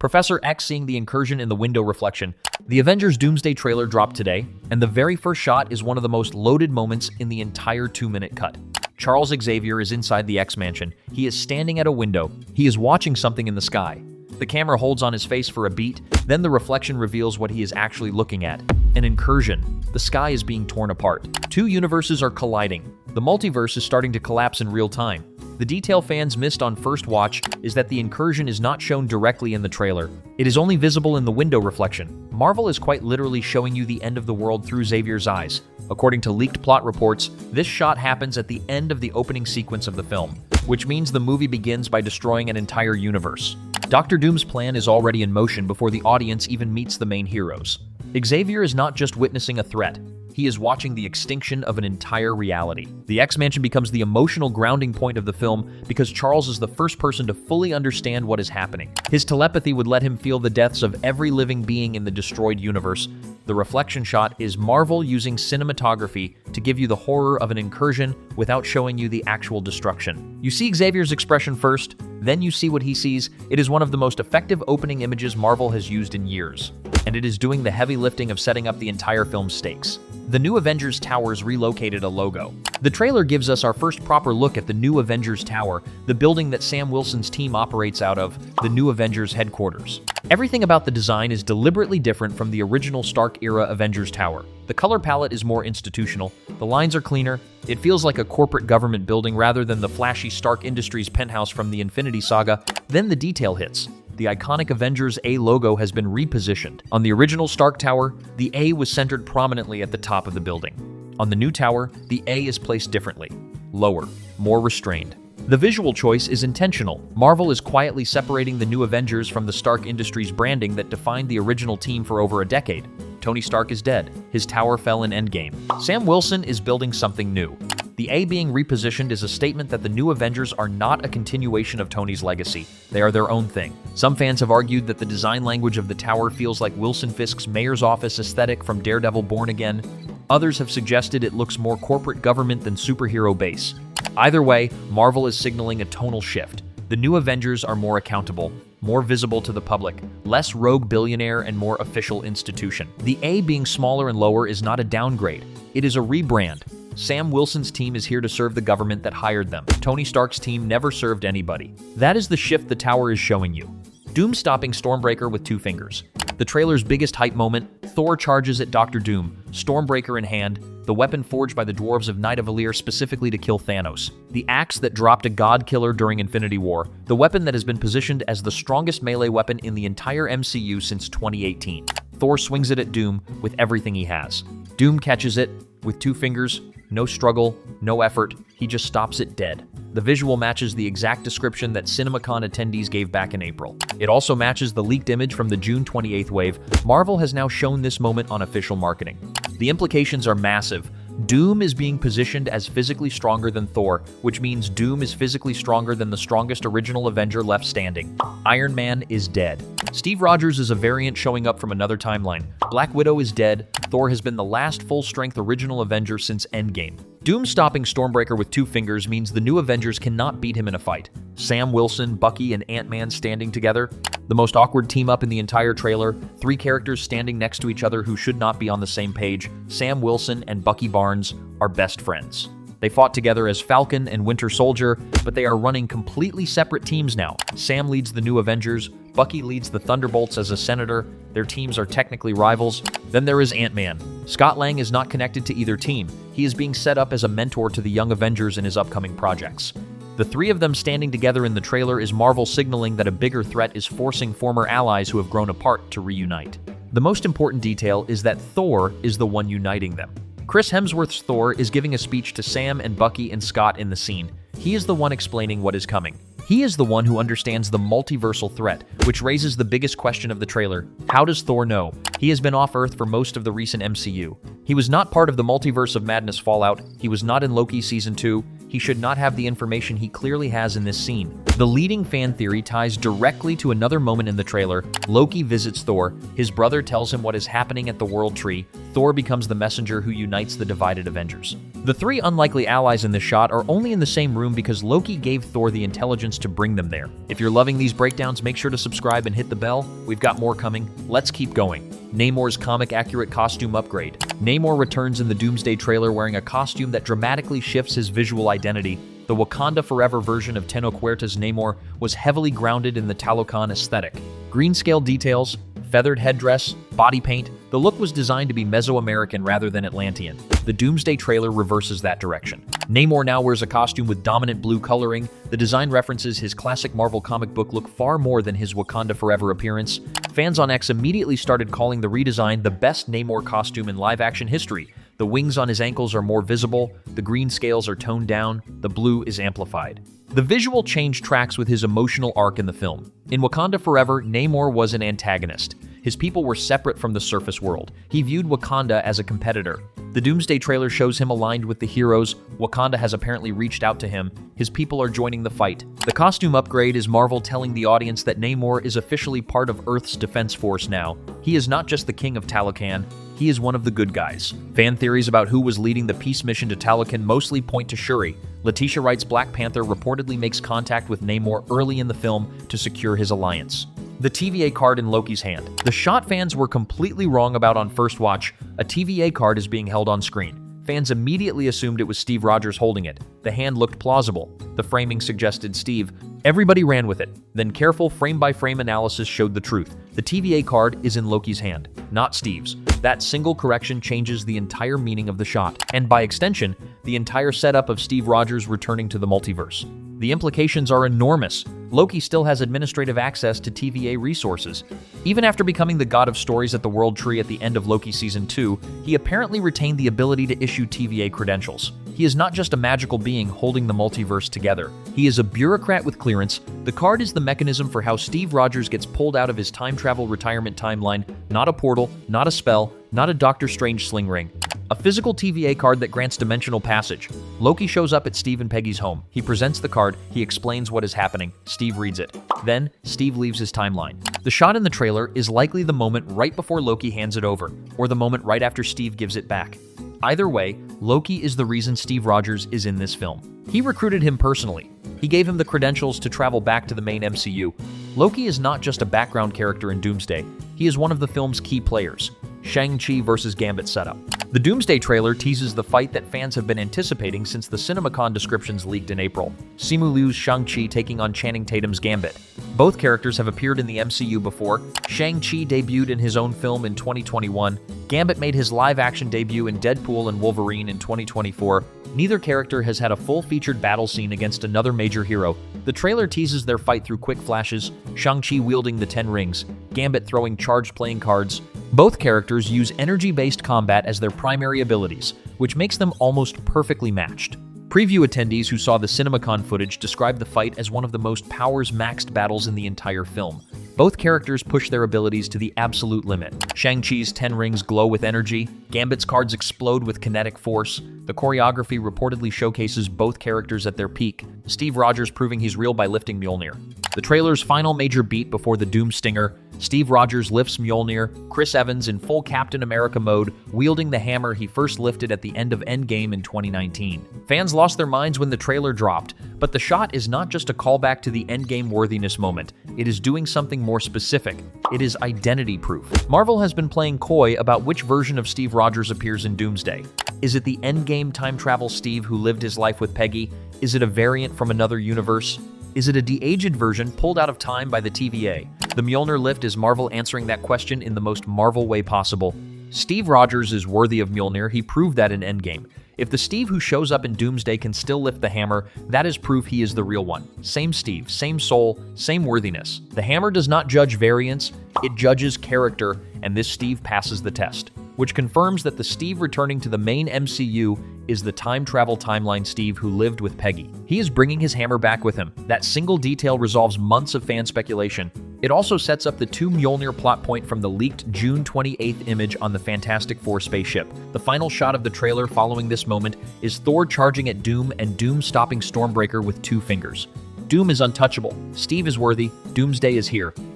Professor X seeing the incursion in the window reflection. The Avengers Doomsday trailer dropped today, and the very first shot is one of the most loaded moments in the entire 2-minute cut. Charles Xavier is inside the X-Mansion. He is standing at a window. He is watching something in the sky. The camera holds on his face for a beat, then the reflection reveals what he is actually looking at. An incursion. The sky is being torn apart. Two universes are colliding. The multiverse is starting to collapse in real time. The detail fans missed on first watch is that the incursion is not shown directly in the trailer. It is only visible in the window reflection. Marvel is quite literally showing you the end of the world through Xavier's eyes. According to leaked plot reports, this shot happens at the end of the opening sequence of the film, which means the movie begins by destroying an entire universe. Dr. Doom's plan is already in motion before the audience even meets the main heroes. Xavier is not just witnessing a threat. He is watching the extinction of an entire reality. The X-Mansion becomes the emotional grounding point of the film because Charles is the first person to fully understand what is happening. His telepathy would let him feel the deaths of every living being in the destroyed universe. The reflection shot is Marvel using cinematography to give you the horror of an incursion without showing you the actual destruction. You see Xavier's expression first, then you see what he sees. It is one of the most effective opening images Marvel has used in years, and it is doing the heavy lifting of setting up the entire film's stakes. The new Avengers Tower's relocated a logo. The trailer gives us our first proper look at the new Avengers Tower, the building that Sam Wilson's team operates out of, the new Avengers headquarters. Everything about the design is deliberately different from the original Stark-era Avengers Tower. The color palette is more institutional, the lines are cleaner, it feels like a corporate government building rather than the flashy Stark Industries penthouse from the Infinity Saga. Then the detail hits. The iconic Avengers A logo has been repositioned. On the original Stark Tower, the A was centered prominently at the top of the building. On the new tower, the A is placed differently, lower, more restrained. The visual choice is intentional. Marvel is quietly separating the new Avengers from the Stark Industries branding that defined the original team for over a decade. Tony Stark is dead. His tower fell in Endgame. Sam Wilson is building something new. The A being repositioned is a statement that the new Avengers are not a continuation of Tony's legacy. They are their own thing. Some fans have argued that the design language of the tower feels like Wilson Fisk's mayor's office aesthetic from Daredevil Born Again. Others have suggested it looks more corporate government than superhero base. Either way, Marvel is signaling a tonal shift. The new Avengers are more accountable, more visible to the public, less rogue billionaire and more official institution. The A being smaller and lower is not a downgrade. It is a rebrand. Sam Wilson's team is here to serve the government that hired them. Tony Stark's team never served anybody. That is the shift the tower is showing you. Doom stopping Stormbreaker with 2 fingers. The trailer's biggest hype moment, Thor charges at Dr. Doom, Stormbreaker in hand, the weapon forged by the dwarves of Nidavellir specifically to kill Thanos. The axe that dropped a god killer during Infinity War, the weapon that has been positioned as the strongest melee weapon in the entire MCU since 2018. Thor swings it at Doom with everything he has. Doom catches it with 2 fingers, no struggle, no effort, he just stops it dead. The visual matches the exact description that CinemaCon attendees gave back in April. It also matches the leaked image from the June 28th wave. Marvel has now shown this moment on official marketing. The implications are massive. Doom is being positioned as physically stronger than Thor, which means Doom is physically stronger than the strongest original Avenger left standing. Iron Man is dead. Steve Rogers is a variant showing up from another timeline. Black Widow is dead. Thor has been the last full-strength original Avenger since Endgame. Doom stopping Stormbreaker with 2 fingers means the new Avengers cannot beat him in a fight. Sam Wilson, Bucky, and Ant-Man standing together. The most awkward team-up in the entire trailer. 3 characters standing next to each other who should not be on the same page. Sam Wilson and Bucky Barnes are best friends. They fought together as Falcon and Winter Soldier, but they are running completely separate teams now. Sam leads the new Avengers. Bucky leads the Thunderbolts as a senator. Their teams are technically rivals. Then there is Ant-Man. Scott Lang is not connected to either team. He is being set up as a mentor to the young Avengers in his upcoming projects. The 3 of them standing together in the trailer is Marvel signaling that a bigger threat is forcing former allies who have grown apart to reunite. The most important detail is that Thor is the one uniting them. Chris Hemsworth's Thor is giving a speech to Sam and Bucky and Scott in the scene. He is the one explaining what is coming. He is the one who understands the multiversal threat, which raises the biggest question of the trailer. How does Thor know? He has been off Earth for most of the recent MCU. He was not part of the Multiverse of Madness fallout. He was not in Loki Season 2. he should not have the information he clearly has in this scene. The leading fan theory ties directly to another moment in the trailer. Loki visits Thor. His brother tells him what is happening at the World Tree. Thor becomes the messenger who unites the divided Avengers. The three unlikely allies in this shot are only in the same room because Loki gave Thor the intelligence to bring them there. If you're loving these breakdowns, make sure to subscribe and hit the bell. We've got more coming. Let's keep going. Namor's comic-accurate costume upgrade. Namor returns in the Doomsday trailer wearing a costume that dramatically shifts his visual identity. The Wakanda Forever version of Tenochtitlan's Namor was heavily grounded in the Talokan aesthetic. Green-scale details, feathered headdress, body paint, the look was designed to be Mesoamerican rather than Atlantean. The Doomsday trailer reverses that direction. Namor now wears a costume with dominant blue coloring. The design references his classic Marvel comic book look far more than his Wakanda Forever appearance. Fans on X immediately started calling the redesign the best Namor costume in live-action history. The wings on his ankles are more visible, the green scales are toned down, the blue is amplified. The visual change tracks with his emotional arc in the film. In Wakanda Forever, Namor was an antagonist. His people were separate from the surface world. He viewed Wakanda as a competitor. The Doomsday trailer shows him aligned with the heroes. Wakanda has apparently reached out to him. His people are joining the fight. The costume upgrade is Marvel telling the audience that Namor is officially part of Earth's defense force now. He is not just the king of Talokan, he is one of the good guys. Fan theories about who was leading the peace mission to Talokan mostly point to Shuri. Letitia writes Black Panther reportedly makes contact with Namor early in the film to secure his alliance. The TVA card in Loki's hand. The shot fans were completely wrong about on first watch. A TVA card is being held on screen. Fans immediately assumed it was Steve Rogers holding it. The hand looked plausible. The framing suggested Steve. Everybody ran with it. Then careful frame-by-frame analysis showed the truth. The TVA card is in Loki's hand, not Steve's. That single correction changes the entire meaning of the shot, and by extension, the entire setup of Steve Rogers returning to the multiverse. The implications are enormous. Loki still has administrative access to TVA resources. Even after becoming the god of stories at the World Tree at the end of Loki Season 2, he apparently retained the ability to issue TVA credentials. He is not just a magical being holding the multiverse together. He is a bureaucrat with clearance. The card is the mechanism for how Steve Rogers gets pulled out of his time travel retirement timeline, not a portal, not a spell, not a Doctor Strange sling ring. A physical TVA card that grants dimensional passage. Loki shows up at Steve and Peggy's home. He presents the card, he explains what is happening, Steve reads it. Then, Steve leaves his timeline. The shot in the trailer is likely the moment right before Loki hands it over, or the moment right after Steve gives it back. Either way, Loki is the reason Steve Rogers is in this film. He recruited him personally. He gave him the credentials to travel back to the main MCU. Loki is not just a background character in Doomsday, he is one of the film's key players. Shang-Chi versus Gambit setup. The Doomsday trailer teases the fight that fans have been anticipating since the CinemaCon descriptions leaked in April. Simu Liu's Shang-Chi taking on Channing Tatum's Gambit. Both characters have appeared in the MCU before. Shang-Chi debuted in his own film in 2021. Gambit made his live-action debut in Deadpool and Wolverine in 2024. Neither character has had a full-featured battle scene against another major hero. The trailer teases their fight through quick flashes, Shang-Chi wielding the 10 rings, Gambit throwing charged playing cards. Both characters use energy-based combat as their primary abilities, which makes them almost perfectly matched. Preview attendees who saw the CinemaCon footage described the fight as one of the most powers-maxed battles in the entire film. Both characters push their abilities to the absolute limit. Shang-Chi's 10 rings glow with energy, Gambit's cards explode with kinetic force. The choreography reportedly showcases both characters at their peak, Steve Rogers proving he's real by lifting Mjolnir. The trailer's final major beat before the Doom Stinger, Steve Rogers lifts Mjolnir, Chris Evans in full Captain America mode, wielding the hammer he first lifted at the end of Endgame in 2019. Fans lost their minds when the trailer dropped, but the shot is not just a callback to the Endgame worthiness moment. It is doing something more specific. It is identity proof. Marvel has been playing coy about which version of Steve Rogers appears in Doomsday. Is it the Endgame time travel Steve who lived his life with Peggy? Is it a variant from another universe? Is it a de-aged version pulled out of time by the TVA? The Mjolnir lift is Marvel answering that question in the most Marvel way possible. Steve Rogers is worthy of Mjolnir, he proved that in Endgame. If the Steve who shows up in Doomsday can still lift the hammer, that is proof he is the real one. Same Steve, same soul, same worthiness. The hammer does not judge variance, it judges character, and this Steve passes the test, which confirms that the Steve returning to the main MCU is the time travel timeline Steve who lived with Peggy. He is bringing his hammer back with him. That single detail resolves months of fan speculation. It also sets up the 2 Mjolnir plot point from the leaked June 28th image on the Fantastic Four spaceship. The final shot of the trailer following this moment is Thor charging at Doom and Doom stopping Stormbreaker with 2 fingers. Doom is untouchable, Steve is worthy, Doomsday is here.